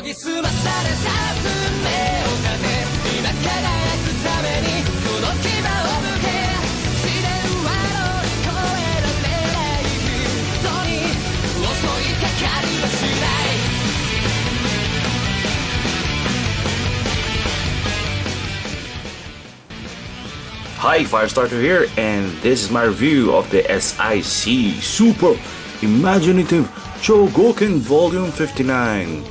ぎ澄まされさす目を立て今輝くためにその牙を向け試練は乗り越えられない人に襲いかかりはしない Hi, Firestarter here, and this is my review of the S.I.C. Super Imaginative Chogoken Volume 59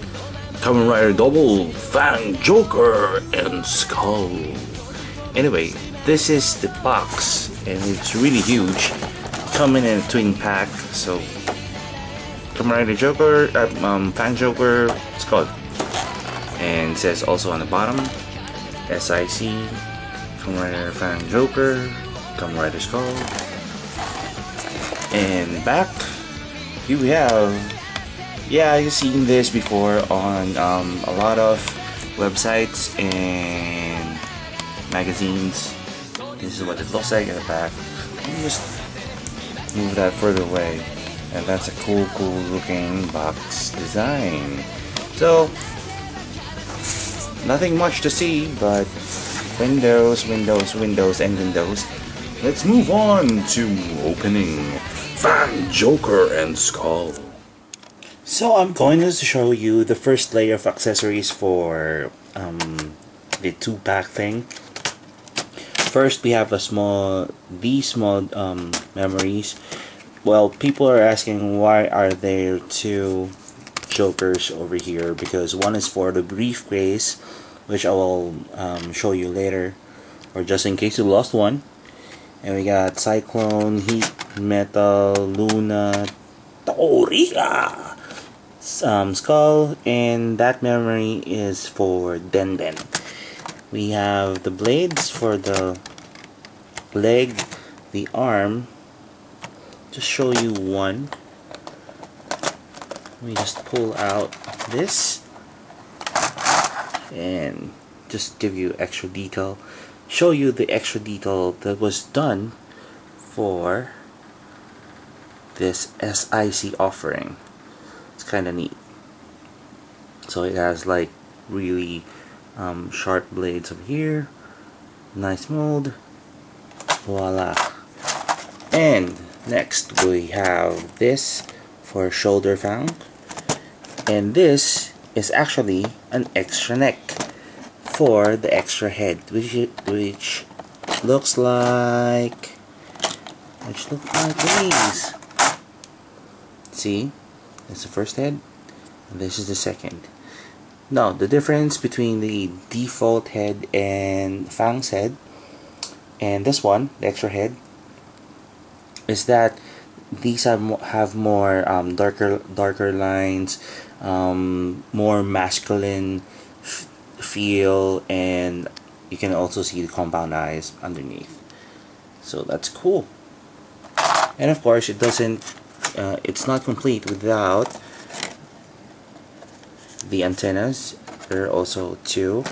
Kamen Rider Double Fang Joker and Skull. Anyway, this is the box, and it's really huge, coming in a twin pack. So, Kamen Rider Joker, Fang Joker, Skull, and it says also on the bottom, S.I.C. Kamen Rider Fang Joker, Kamen Rider Skull, and back here we have, yeah, you've seen this before on a lot of websites and magazines. This is what it looks like at the back. Let me just move that further away, and that's a cool looking box design. So nothing much to see, but Windows, and Windows. Let's move on to opening Fang Joker and Skull. So I'm going to show you the first layer of accessories for the 2-pack thing. First, we have these small memories. Well, people are asking why are there 2 Jokers over here, because one is for the briefcase, which I will show you later, or just in case you lost one. And we got Cyclone, Heat, Metal, Luna, Toriga, Skull, and that memory is for Den. We have the blades for the leg, the arm. Just show you one. Let me just pull out this and just give you extra detail, show you the extra detail that was done for this S.I.C. offering. It's kind of neat. So it has like really sharp blades over here, nice mold, voila. And next we have this for shoulder fang, and this is actually an extra neck for the extra head, which looks like these. See, that's the first head, and this is the second. Now, the difference between the default head and Fang's head and this one, the extra head, is that these have more darker lines, more masculine feel, and you can also see the compound eyes underneath. So that's cool. And of course, it's not complete without the antennas. There are also 2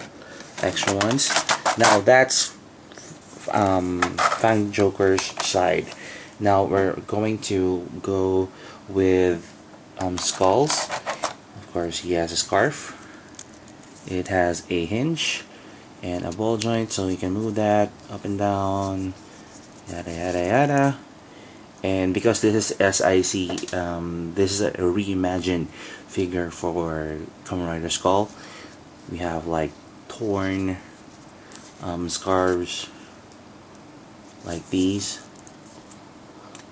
extra ones. Now that's Fang Joker's side. Now we're going to go with Skull's. Of course, he has a scarf. It has a hinge and a ball joint, so you can move that up and down, yada yada yada. And because this is S.I.C., this is a reimagined figure for Kamen Rider Skull. We have like torn scarves like these,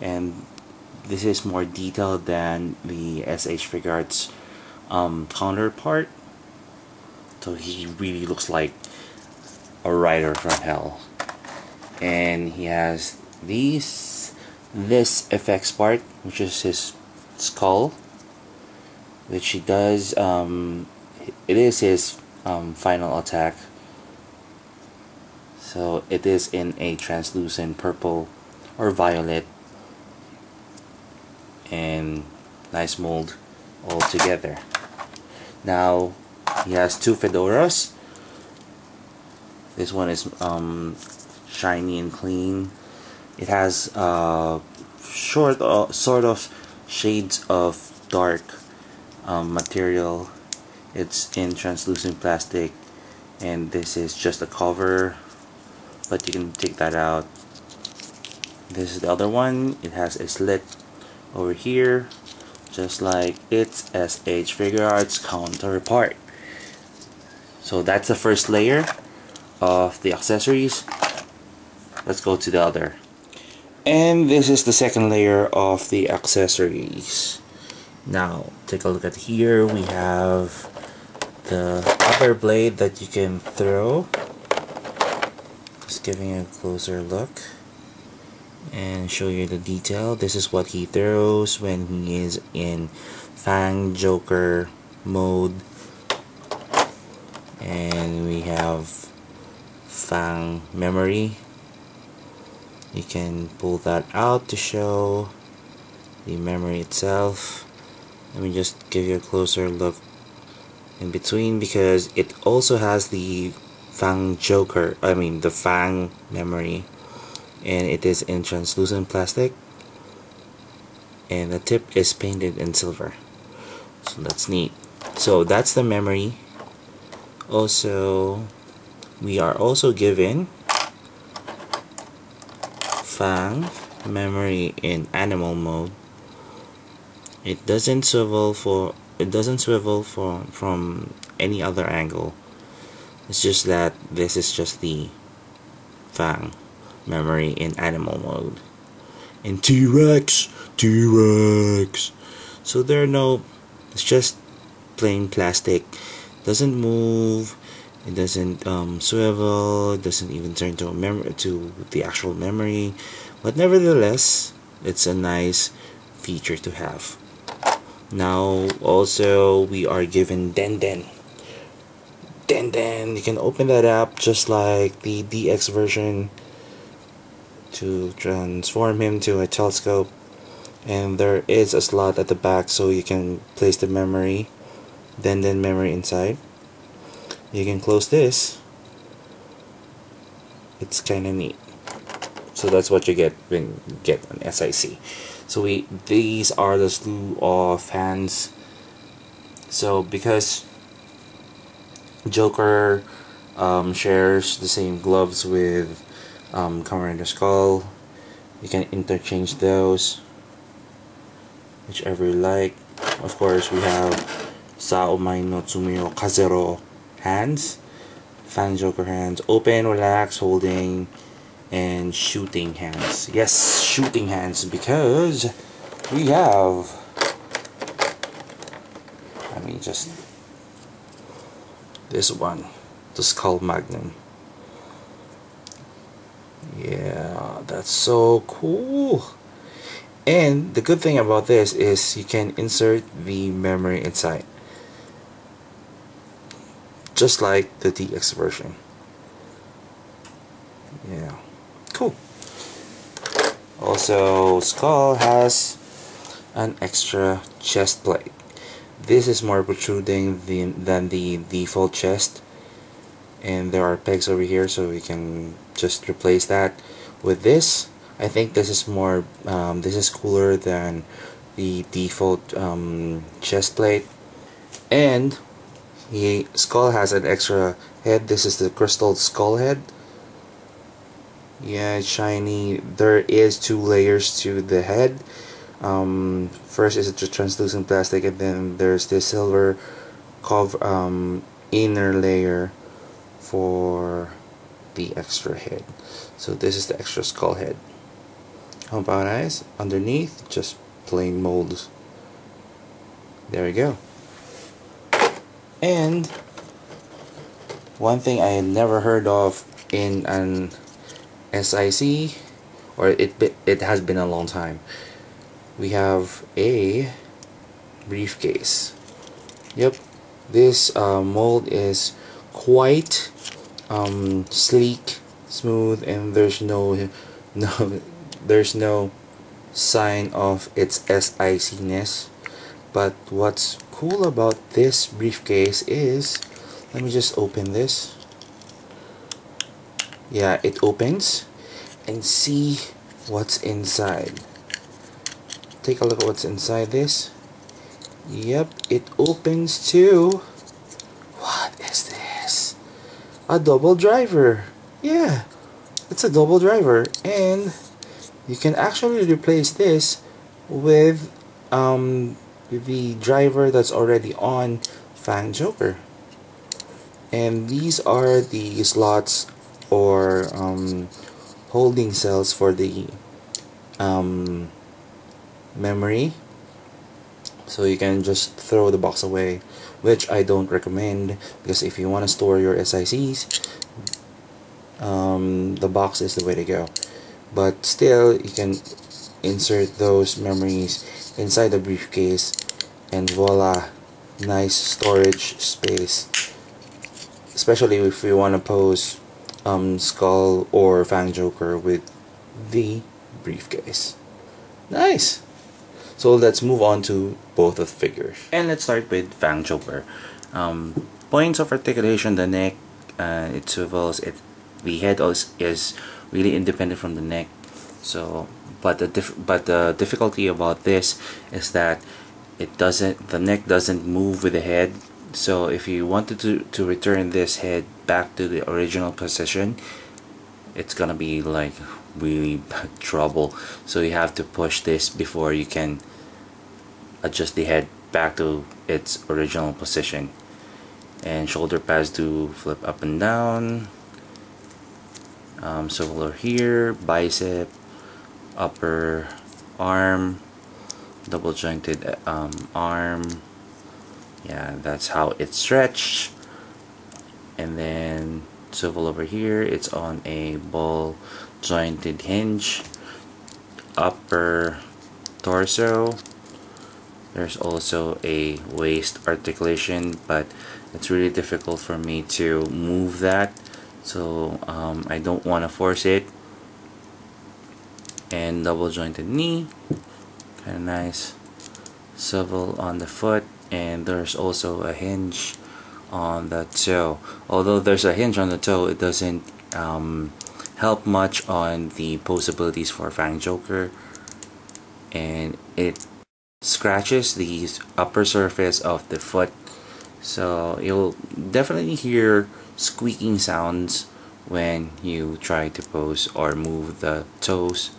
and this is more detailed than the S.H. Figure Arts counterpart. So he really looks like a rider from hell. And he has this effects part, which is his skull, which he does. It is his final attack. So it is in a translucent purple or violet, and nice mold all together. Now he has 2 fedoras. This one is shiny and clean. It has sort of shades of dark material. It's in translucent plastic, and this is just a cover, but you can take that out. This is the other one. It has a slit over here, just like its SH Figure Arts counterpart. So that's the first layer of the accessories. Let's go to the other. And this is the second layer of the accessories. Now, take a look at here. We have the other blade that you can throw. Just giving a closer look and show you the detail. This is what he throws when he is in Fang Joker mode. And we have Fang memory. You can pull that out to show the memory itself. Let me just give you a closer look in between, because it also has the Fang Joker, the Fang memory, and it is in translucent plastic, and the tip is painted in silver, so that's neat. So that's the memory. Also, we are also given Fang memory in animal mode. It doesn't swivel from any other angle. It's just that this is just the Fang memory in animal mode. And T-Rex. So there are no, it's just plain plastic. Doesn't move. It doesn't swivel. It doesn't even turn to the actual memory. But nevertheless, it's a nice feature to have. Now also we are given Den. You can open that up just like the DX version to transform him to a telescope, and there is a slot at the back so you can place the memory, Den memory inside. You can close this. It's kinda neat. So that's what you get when you get an S.I.C. So these are the slew of hands. So because Joker shares the same gloves with Kamen and Skull, you can interchange those, whichever you like. Of course, we have Saomai no Tsumio Kazero hands, Fang Joker hands, open, relax, holding, and shooting hands. Yes, shooting hands, because we have, just this one, the Skull Magnum. Yeah, that's so cool. And the good thing about this is you can insert the memory inside, just like the DX version. Yeah, cool. Also, Skull has an extra chest plate. This is more protruding than the default chest, and there are pegs over here, so we can just replace that with this. I think this is more this is cooler than the default chest plate. And Skull has an extra head. This is the crystal skull head. Yeah, it's shiny. There is 2 layers to the head. First is the translucent plastic, and then there's this silver inner layer for the extra head. So this is the extra skull head. How about eyes? Underneath, just plain molds. There we go. And one thing I had never heard of in an S.I.C, or it has been a long time, we have a briefcase. Yep, this mold is quite sleek, smooth, and there's no sign of its S.I.C-ness. But what's cool about this briefcase is, let me just open this. Yeah, it opens, and see what's inside. Take a look at what's inside this. Yep, it opens too. a double driver. Yeah, it's a double driver, and you can actually replace this with the driver that's already on Fang Joker. And these are the slots or holding cells for the memory, so you can just throw the box away, which I don't recommend, because if you want to store your S.I.Cs, the box is the way to go. But still, you can insert those memories inside the briefcase, and voila, nice storage space, especially if you want to pose Skull or Fang Joker with the briefcase. Nice! So let's move on to both of the figures. And let's start with Fang Joker. Points of articulation: the neck, it swivels, the head is really independent from the neck. So, but the difficulty about this is that the neck doesn't move with the head. So if you wanted to return this head back to the original position, it's gonna be like really bad trouble. So you have to push this before you can adjust the head back to its original position. And shoulder pads do flip up and down. Similar here, bicep, upper arm, double jointed arm. Yeah, that's how it's stretched. And then swivel over here, it's on a ball jointed hinge. Upper torso, there's also a waist articulation, but it's really difficult for me to move that, so I don't want to force it. And double jointed knee, kind of nice. Swivel on the foot, and there's also a hinge on the toe. Although there's a hinge on the toe, it doesn't help much on the possibilities for Fang Joker, and it scratches the upper surface of the foot, so you'll definitely hear squeaking sounds when you try to pose or move the toes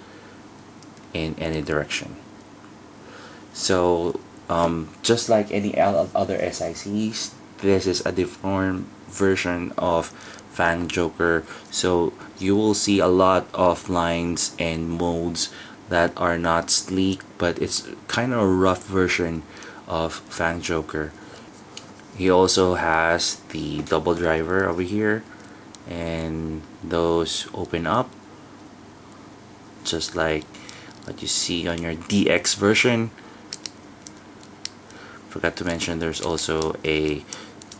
in any direction. So just like any other S.I.Cs, this is a deformed version of Fang Joker, so you will see a lot of lines and molds that are not sleek, but it's kind of a rough version of Fang Joker. He also has the double driver over here, and those open up just like what you see on your DX version. Forgot to mention there's also a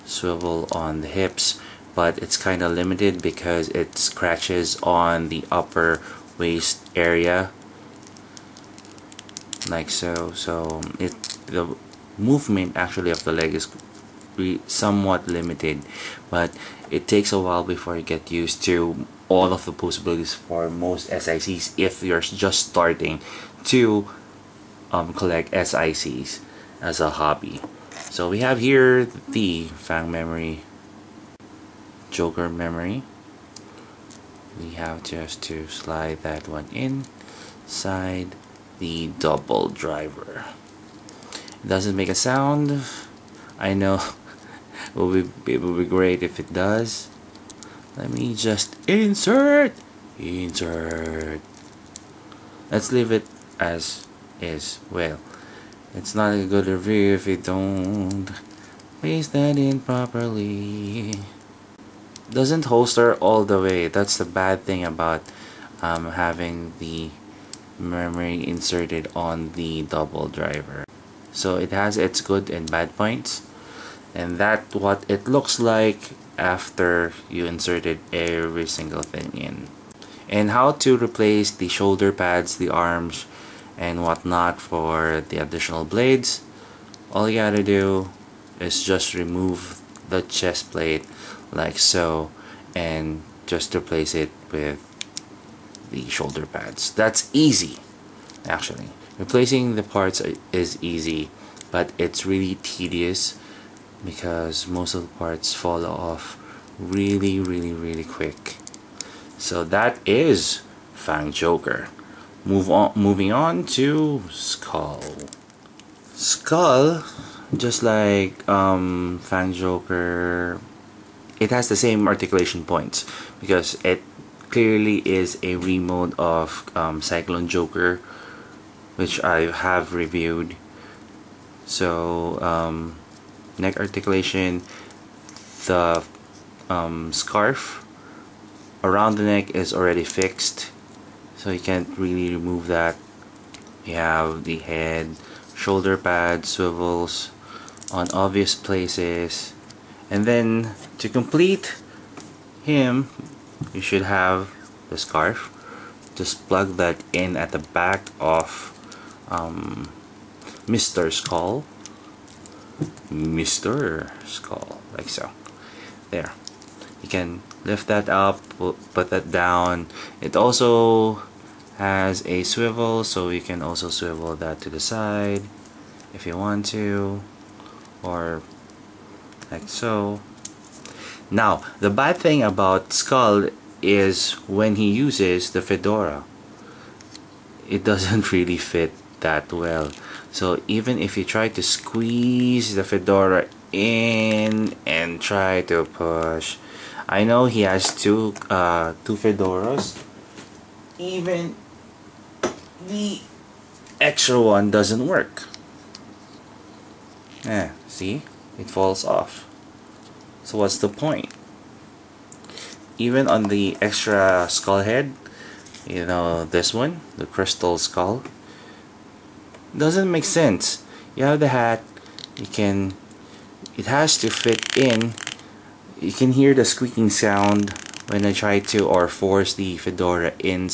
swivel on the hips, but it's kind of limited because it scratches on the upper waist area like so. So the movement actually of the leg is somewhat limited, but it takes a while before you get used to all of the possibilities for most S.I.Cs if you're just starting to collect S.I.Cs as a hobby. So we have here the Fang memory, Joker memory. We have just to slide that one inside the double driver. It doesn't make a sound. I know it will be great if it does. Let me just insert. Let's leave it as is. Well, it's not a good review if you don't place that in properly. Doesn't holster all the way. That's the bad thing about having the memory inserted on the double driver. So it has its good and bad points, and that's what it looks like after you inserted every single thing in. And how to replace the shoulder pads, the arms, and whatnot for the additional blades. All you gotta do is just remove the chest plate like so, and just replace it with the shoulder pads. That's easy, actually. Replacing the parts is easy, but it's really tedious because most of the parts fall off really quick. So that is Fang Joker. Moving on to Skull. Skull, just like Fang Joker, it has the same articulation points because it clearly is a remode of Cyclone Joker, which I have reviewed. So neck articulation, the scarf around the neck is already fixed, so you can't really remove that. You have the head, shoulder pad, swivels on obvious places, and then to complete him, you should have the scarf. Just plug that in at the back of Mr. Skull. Like so. There. You can lift that up, put that down. It also has a swivel, so you can also swivel that to the side if you want to, or like so. Now, the bad thing about Skull is when he uses the fedora, it doesn't really fit that well. So even if you try to squeeze the fedora in and try to push, I know he has two fedoras, even the extra one doesn't work. See, it falls off. So what's the point? Even on the extra skull head, you know, this one, the crystal skull, doesn't make sense. You have the hat, it has to fit in. You can hear the squeaking sound when I try to or force the fedora in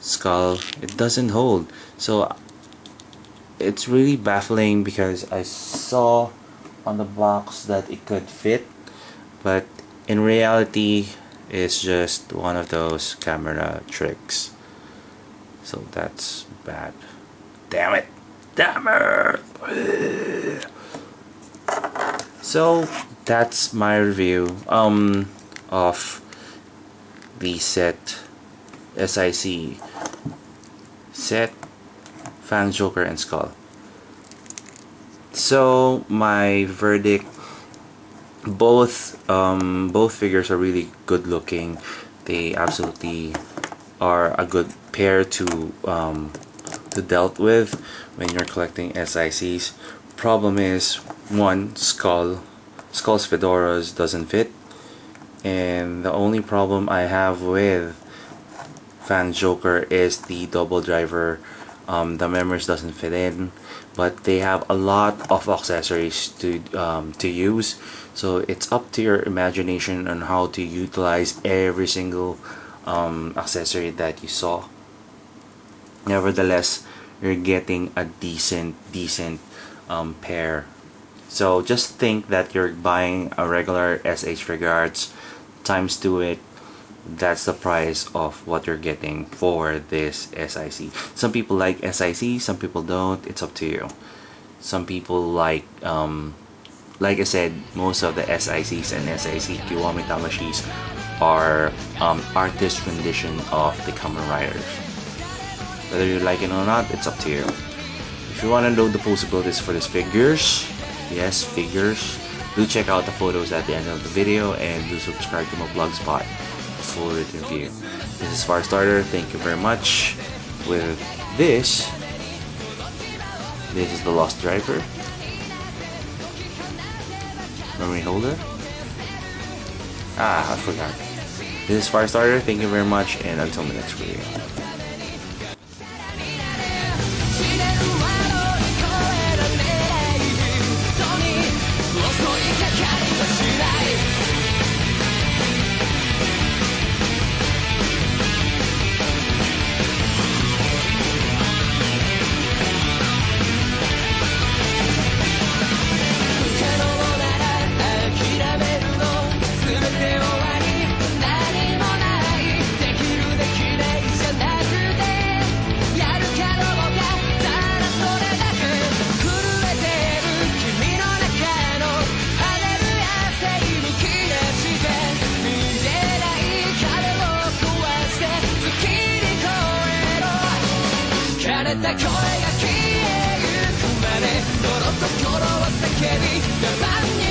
Skull. It doesn't hold. So it's really baffling because I saw on the box that it could fit, but in reality it's just one of those camera tricks. So that's bad. Damn it! So that's my review of the set S.I.C. set Fang Joker and Skull. So my verdict, both figures are really good looking. They absolutely are a good pair to dealt with when you're collecting S.I.Cs. Problem is, one, Skull's fedoras doesn't fit, and the only problem I have with Fang Joker is the double driver. The members doesn't fit in, but they have a lot of accessories to use, so it's up to your imagination on how to utilize every single accessory that you saw. Nevertheless, you're getting a decent pair. So just think that you're buying a regular SH Figure Arts times 2 it. That's the price of what you're getting for this S.I.C. Some people like S.I.C, some people don't. It's up to you. Some people like I said, most of the S.I.Cs and S.I.C Kiwami Tamashis are artist rendition of the Kamen Riders. Whether you like it or not, it's up to you. If you want to know the possibilities for these figures, yes, figures, do check out the photos at the end of the video, and do subscribe to my blogspot for full written review. This is Firestarter. Thank you very much. With this is the Lost Driver, memory holder. I forgot. This is Firestarter. Thank you very much, and until the next video. 枯れた声が消えゆくまでこの心を叫び我慢に